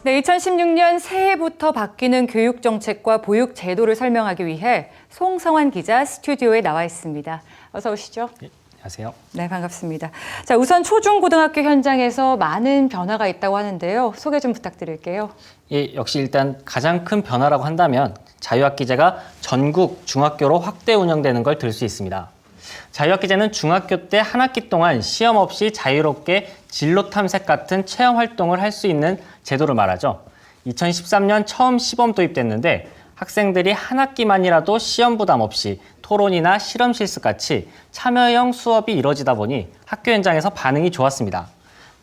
네, 2016년 새해부터 바뀌는 교육 정책과 보육 제도를 설명하기 위해 송성환 기자 스튜디오에 나와 있습니다. 어서 오시죠. 네, 안녕하세요. 네, 반갑습니다. 자, 우선 초중고등학교 현장에서 많은 변화가 있다고 하는데요. 소개 좀 부탁드릴게요. 예, 역시 일단 가장 큰 변화라고 한다면 자유학기제가 전국 중학교로 확대 운영되는 걸 들 수 있습니다. 자유학기제는 중학교 때 한 학기 동안 시험 없이 자유롭게 진로 탐색 같은 체험 활동을 할 수 있는 제도를 말하죠. 2013년 처음 시범 도입됐는데 학생들이 한 학기만이라도 시험 부담 없이 토론이나 실험 실습같이 참여형 수업이 이뤄지다 보니 학교 현장에서 반응이 좋았습니다.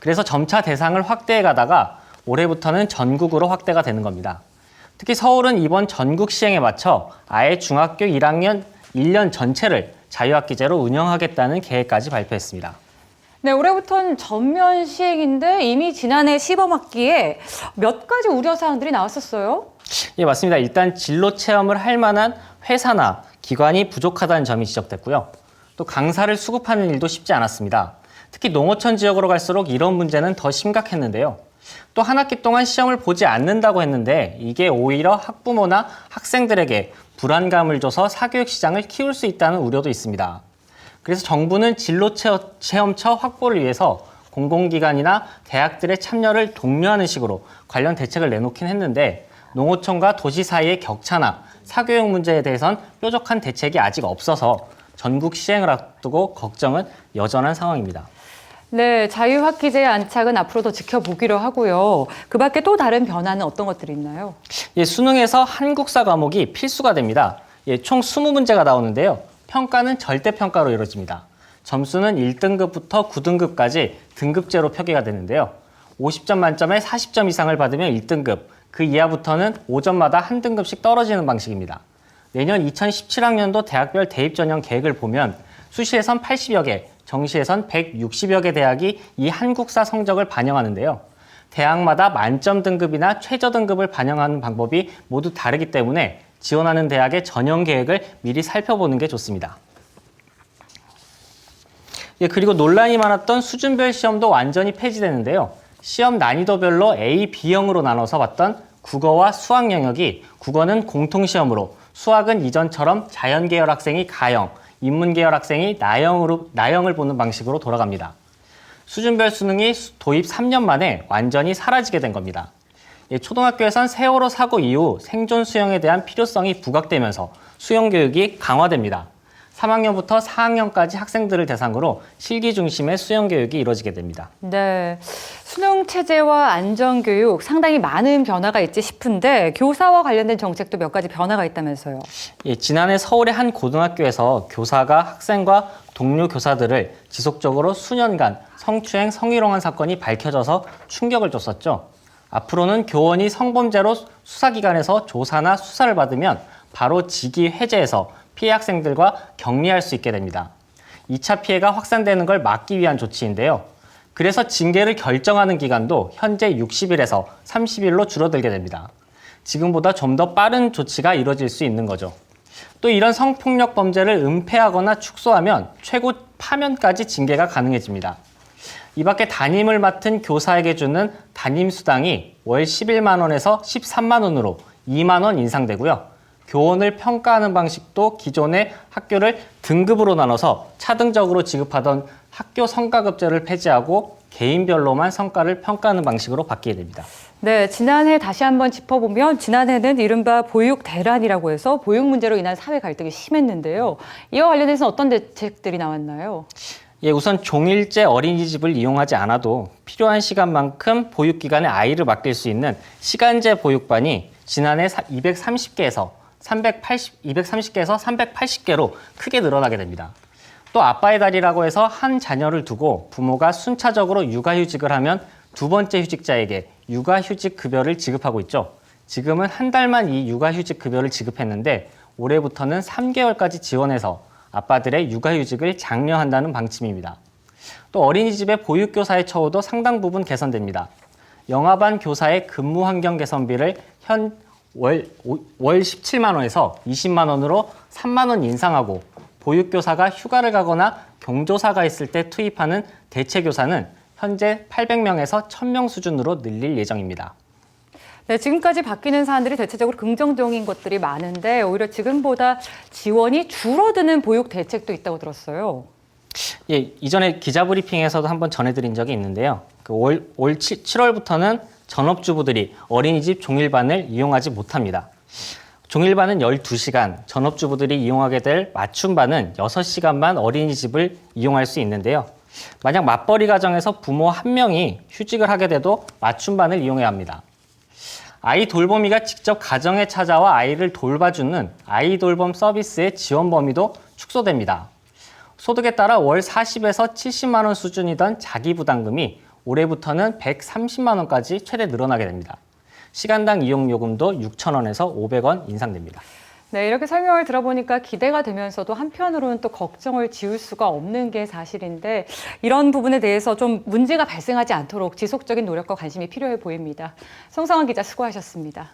그래서 점차 대상을 확대해 가다가 올해부터는 전국으로 확대가 되는 겁니다. 특히 서울은 이번 전국 시행에 맞춰 아예 중학교 1학년 1년 전체를 자유학기제로 운영하겠다는 계획까지 발표했습니다. 네, 올해부터는 전면 시행인데 이미 지난해 시범학기에 몇 가지 우려사항들이 나왔었어요. 예, 맞습니다. 일단 진로 체험을 할 만한 회사나 기관이 부족하다는 점이 지적됐고요. 또 강사를 수급하는 일도 쉽지 않았습니다. 특히 농어촌 지역으로 갈수록 이런 문제는 더 심각했는데요. 또 한 학기 동안 시험을 보지 않는다고 했는데 이게 오히려 학부모나 학생들에게 불안감을 줘서 사교육 시장을 키울 수 있다는 우려도 있습니다. 그래서 정부는 진로 체험처 확보를 위해서 공공기관이나 대학들의 참여를 독려하는 식으로 관련 대책을 내놓긴 했는데 농어촌과 도시 사이의 격차나 사교육 문제에 대해선 뾰족한 대책이 아직 없어서 전국 시행을 앞두고 걱정은 여전한 상황입니다. 네, 자유학기제의 안착은 앞으로 더 지켜보기로 하고요. 그 밖에 또 다른 변화는 어떤 것들이 있나요? 예, 수능에서 한국사 과목이 필수가 됩니다. 예, 총 20문제가 나오는데요. 평가는 절대평가로 이루어집니다. 점수는 1등급부터 9등급까지 등급제로 표기가 되는데요. 50점 만점에 40점 이상을 받으면 1등급, 그 이하부터는 5점마다 한 등급씩 떨어지는 방식입니다. 내년 2017학년도 대학별 대입 전형 계획을 보면 수시에선 80여 개, 정시에선 160여 개 대학이 이 한국사 성적을 반영하는데요. 대학마다 만점 등급이나 최저 등급을 반영하는 방법이 모두 다르기 때문에 지원하는 대학의 전형 계획을 미리 살펴보는 게 좋습니다. 예, 그리고 논란이 많았던 수준별 시험도 완전히 폐지되는데요. 시험 난이도별로 A, B형으로 나눠서 봤던 국어와 수학 영역이 국어는 공통시험으로, 수학은 이전처럼 자연계열 학생이 가형, 인문계열 학생이 나형을 보는 방식으로 돌아갑니다. 수준별 수능이 도입 3년 만에 완전히 사라지게 된 겁니다. 초등학교에선 세월호 사고 이후 생존 수영에 대한 필요성이 부각되면서 수영 교육이 강화됩니다. 3학년부터 4학년까지 학생들을 대상으로 실기 중심의 수영 교육이 이루어지게 됩니다. 네, 수능 체제와 안전교육 상당히 많은 변화가 있지 싶은데 교사와 관련된 정책도 몇 가지 변화가 있다면서요. 예, 지난해 서울의 한 고등학교에서 교사가 학생과 동료 교사들을 지속적으로 수년간 성추행, 성희롱한 사건이 밝혀져서 충격을 줬었죠. 앞으로는 교원이 성범죄로 수사기관에서 조사나 수사를 받으면 바로 직위 해제해서 피해 학생들과 격리할 수 있게 됩니다. 2차 피해가 확산되는 걸 막기 위한 조치인데요. 그래서 징계를 결정하는 기간도 현재 60일에서 30일로 줄어들게 됩니다. 지금보다 좀 더 빠른 조치가 이루어질 수 있는 거죠. 또 이런 성폭력 범죄를 은폐하거나 축소하면 최고 파면까지 징계가 가능해집니다. 이 밖에 담임을 맡은 교사에게 주는 담임수당이 월 11만 원에서 13만 원으로 2만 원 인상되고요. 교원을 평가하는 방식도 기존의 학교를 등급으로 나눠서 차등적으로 지급하던 학교 성과급제를 폐지하고 개인별로만 성과를 평가하는 방식으로 바뀌게 됩니다. 네, 지난해 다시 한번 짚어보면 지난해는 이른바 보육 대란이라고 해서 보육 문제로 인한 사회 갈등이 심했는데요. 이와 관련해서 어떤 대책들이 나왔나요? 예, 우선 종일제 어린이집을 이용하지 않아도 필요한 시간만큼 보육기관에 아이를 맡길 수 있는 시간제 보육반이 지난해 230개에서 380개로 크게 늘어나게 됩니다. 또 아빠의 달이라고 해서 한 자녀를 두고 부모가 순차적으로 육아휴직을 하면 두 번째 휴직자에게 육아휴직 급여를 지급하고 있죠. 지금은 한 달만 이 육아휴직 급여를 지급했는데 올해부터는 3개월까지 지원해서 아빠들의 육아휴직을 장려한다는 방침입니다. 또 어린이집의 보육교사의 처우도 상당 부분 개선됩니다. 영아반 교사의 근무 환경 개선비를 월 17만 원에서 20만 원으로 3만 원 인상하고 보육교사가 휴가를 가거나 경조사가 있을 때 투입하는 대체교사는 현재 800명에서 1000명 수준으로 늘릴 예정입니다. 네, 지금까지 바뀌는 사안들이 대체적으로 긍정적인 것들이 많은데 오히려 지금보다 지원이 줄어드는 보육 대책도 있다고 들었어요. 예, 이전에 기자 브리핑에서도 한번 전해드린 적이 있는데요. 올 7월부터는 전업주부들이 어린이집 종일반을 이용하지 못합니다. 종일반은 12시간, 전업주부들이 이용하게 될 맞춤반은 6시간만 어린이집을 이용할 수 있는데요. 만약 맞벌이 가정에서 부모 한 명이 휴직을 하게 돼도 맞춤반을 이용해야 합니다. 아이 돌보미가 직접 가정에 찾아와 아이를 돌봐주는 아이 돌봄 서비스의 지원 범위도 축소됩니다. 소득에 따라 월 40에서 70만 원 수준이던 자기부담금이 올해부터는 130만 원까지 최대 늘어나게 됩니다. 시간당 이용요금도 6,000원에서 500원 인상됩니다. 네, 이렇게 설명을 들어보니까 기대가 되면서도 한편으로는 또 걱정을 지울 수가 없는 게 사실인데 이런 부분에 대해서 좀 문제가 발생하지 않도록 지속적인 노력과 관심이 필요해 보입니다. 송상환 기자 수고하셨습니다.